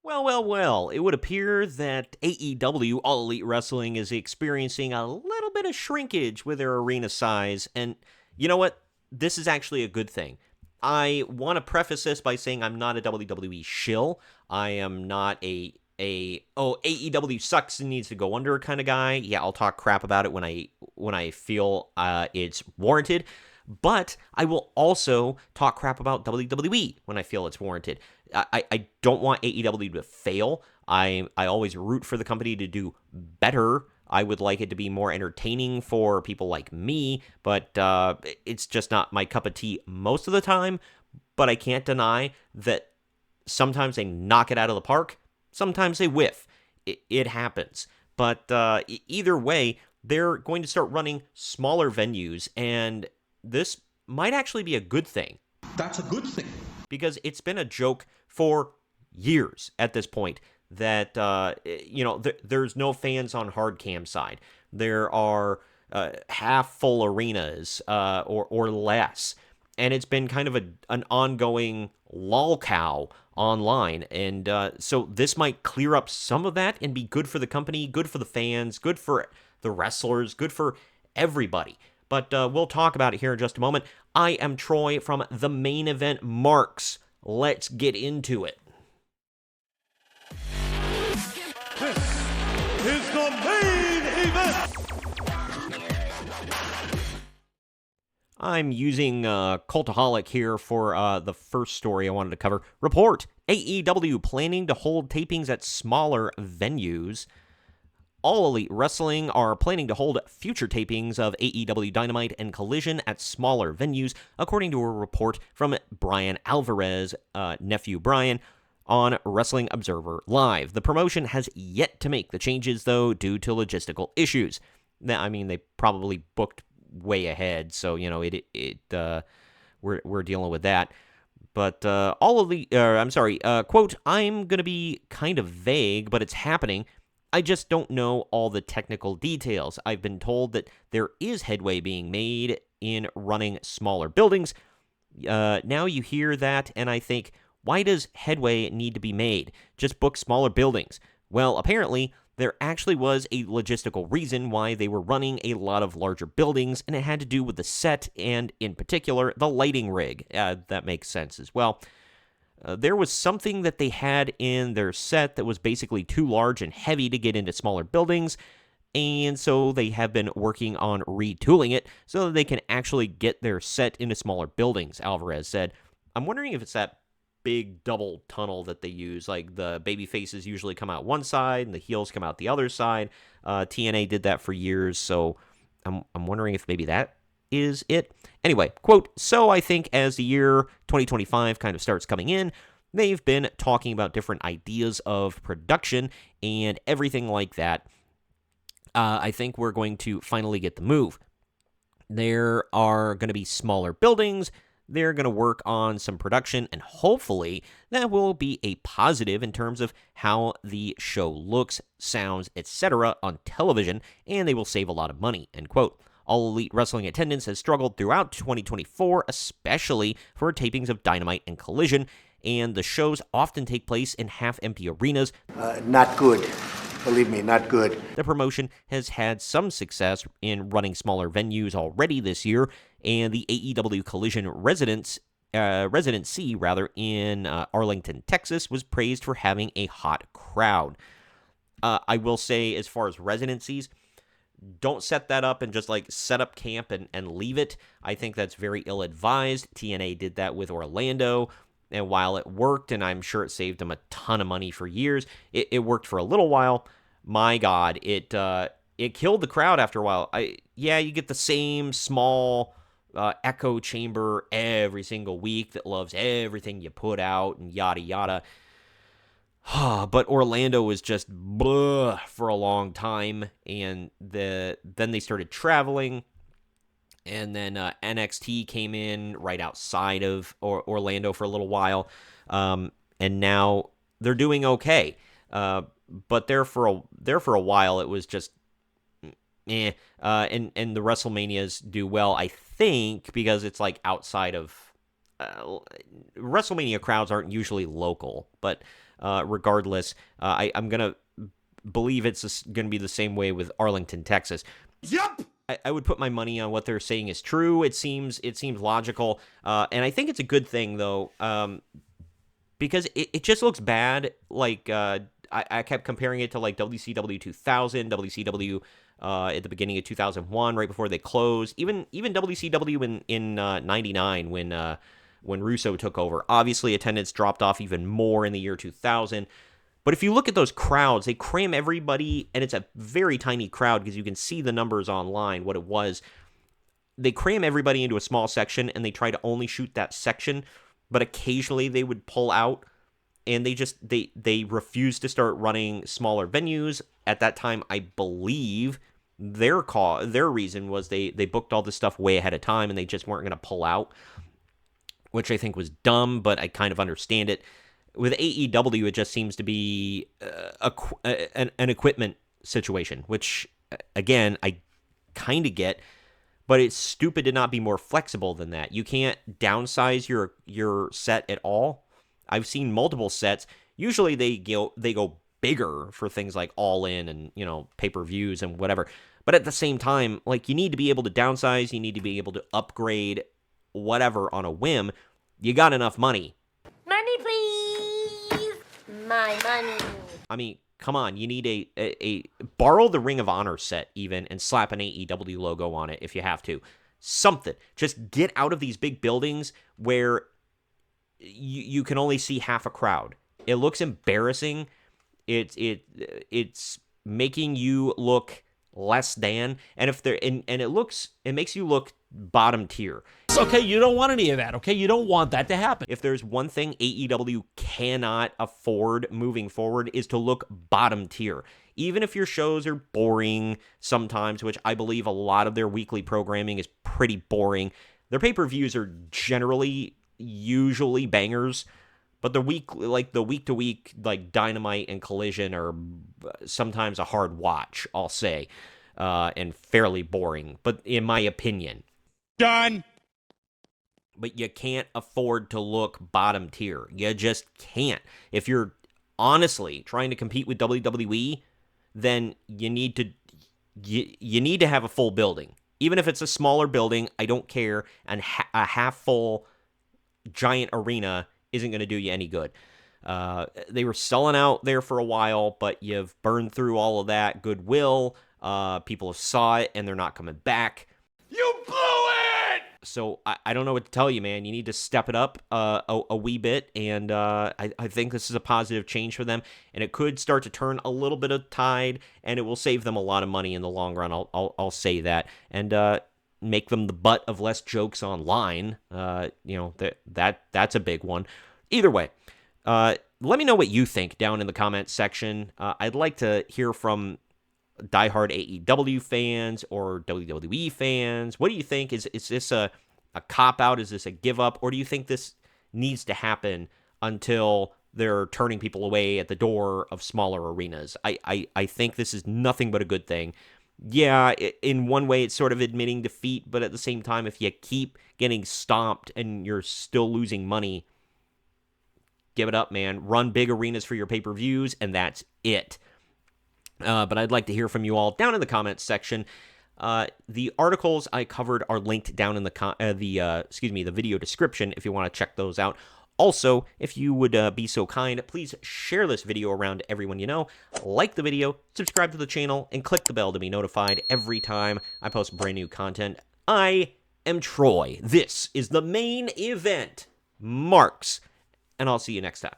Well, it would appear that AEW, All Elite Wrestling, is experiencing a little bit of shrinkage with their arena size, and you know what? This is actually a good thing. I want to preface this by saying I'm not a WWE shill. I am not a AEW sucks and needs to go under kind of guy. Yeah, I'll talk crap about it when I feel it's warranted. But I will also talk crap about WWE when I feel it's warranted. I don't want AEW to fail. I always root for the company to do better. I would like it to be more entertaining for people like me, but it's just not my cup of tea most of the time. But I can't deny that sometimes they knock it out of the park. Sometimes they whiff. It happens. But either way, they're going to start running smaller venues, and this might actually be a good thing. That's a good thing. Because it's been a joke for years at this point that, there's no fans on hard cam side. There are half full arenas or less. And it's been kind of an ongoing lolcow online. And so this might clear up some of that and be good for the company, good for the fans, good for the wrestlers, good for everybody. But we'll talk about it here in just a moment. I am Troy from the Main Event Marks. Let's get into it. This is the main event. I'm using Cultaholic here for the first story I wanted to cover. Report: AEW planning to hold tapings at smaller venues. All Elite Wrestling are planning to hold future tapings of AEW Dynamite and Collision at smaller venues, according to a report from Brian Alvarez, nephew Brian, on Wrestling Observer Live. The promotion has yet to make the changes, though, due to logistical issues. I mean, they probably booked way ahead, so we're dealing with that. But quote, I'm going to be kind of vague, but it's happening. I just don't know all the technical details. I've been told that there is headway being made in running smaller buildings. Now you hear that, and I think, why does headway need to be made? Just book smaller buildings. Well, apparently, there actually was a logistical reason why they were running a lot of larger buildings, and it had to do with the set and, in particular, the lighting rig. That makes sense as well. There was something that they had in their set that was basically too large and heavy to get into smaller buildings, and so they have been working on retooling it so that they can actually get their set into smaller buildings, Alvarez said. I'm wondering if it's that big double tunnel that they use, like the baby faces usually come out one side and the heels come out the other side. TNA did that for years, so I'm wondering if maybe that is it. Anyway, quote, so I think as the year 2025 kind of starts coming in, they've been talking about different ideas of production and everything like that. I think we're going to finally get the move. There are going to be smaller buildings. They're going to work on some production, and hopefully that will be a positive in terms of how the show looks, sounds, etc. on television, and they will save a lot of money, end quote. All Elite Wrestling attendance has struggled throughout 2024, especially for tapings of Dynamite and Collision, and the shows often take place in half-empty arenas. Not good. Believe me, not good. The promotion has had some success in running smaller venues already this year, and the AEW Collision residency in Arlington, Texas, was praised for having a hot crowd. I will say, as far as residencies, don't set that up and just set up camp and leave it. I think that's very ill-advised. TNA did that with Orlando, and while it worked, and I'm sure it saved them a ton of money for years, it worked for a little while. My God, it killed the crowd after a while. You get the same small echo chamber every single week that loves everything you put out and yada yada. But Orlando was just blah for a long time, and then they started traveling, and then NXT came in right outside of Orlando for a little while, and now they're doing okay. But there for a while it was just and the WrestleManias do well, I think, because it's outside of WrestleMania crowds aren't usually local, but regardless. I'm going to believe it's going to be the same way with Arlington, Texas. Yup! I would put my money on what they're saying is true. It seems logical, and I think it's a good thing though, because it just looks bad. Like I kept comparing it to like WCW 2000, WCW at the beginning of 2001, right before they closed. Even WCW in '99 when Russo took over. Obviously, attendance dropped off even more in the year 2000. But if you look at those crowds, they cram everybody, and it's a very tiny crowd because you can see the numbers online, what it was. They cram everybody into a small section, and they try to only shoot that section, but occasionally they would pull out, and they refused to start running smaller venues. At that time, I believe their reason was they booked all this stuff way ahead of time, and they just weren't going to pull out, which I think was dumb, but I kind of understand it. With AEW, it just seems to be an equipment situation, which, again, I kind of get, but it's stupid to not be more flexible than that. You can't downsize your set at all. I've seen multiple sets. Usually they go bigger for things like All In and, pay-per-views and whatever. But at the same time, like, you need to be able to downsize. You need to be able to upgrade whatever on a whim. You got enough money. Money, please! My money. I mean, come on. You need a borrow the Ring of Honor set even and slap an AEW logo on it if you have to. Something. Just get out of these big buildings where you can only see half a crowd. It looks embarrassing. It's making you look less than, and if they're and it makes you look bottom tier. Okay, you don't want any of that, okay? You don't want that to happen. If there's one thing AEW cannot afford moving forward is to look bottom tier. Even if your shows are boring sometimes, which I believe a lot of their weekly programming is pretty boring, their pay-per-views are usually bangers, but the week-to-week like Dynamite and Collision are sometimes a hard watch, I'll say, and fairly boring, but in my opinion. Done! But you can't afford to look bottom tier. You just can't. If you're honestly trying to compete with WWE, then you need to have a full building. Even if it's a smaller building, I don't care, and a half-full giant arena isn't going to do you any good. They were selling out there for a while, but you've burned through all of that goodwill. People saw it, and they're not coming back. You blew it! So I don't know what to tell you, man. You need to step it up a wee bit, and I think this is a positive change for them, and it could start to turn a little bit of tide, and it will save them a lot of money in the long run. I'll say that, and make them the butt of less jokes online. That's a big one. Either way, let me know what you think down in the comments section. I'd like to hear from diehard AEW fans or WWE fans. What do you think? Is this a cop-out? Is this a give-up? Or do you think this needs to happen until they're turning people away at the door of smaller arenas? I think this is nothing but a good thing. Yeah, in one way, it's sort of admitting defeat, but at the same time, if you keep getting stomped and you're still losing money, give it up, man. Run big arenas for your pay-per-views, and that's it. But I'd like to hear from you all down in the comments section. The articles I covered are linked down in the video description if you want to check those out. Also, if you would be so kind, please share this video around to everyone you know, like the video, subscribe to the channel, and click the bell to be notified every time I post brand new content. I am Troy. This is the main event. Marks. And I'll see you next time.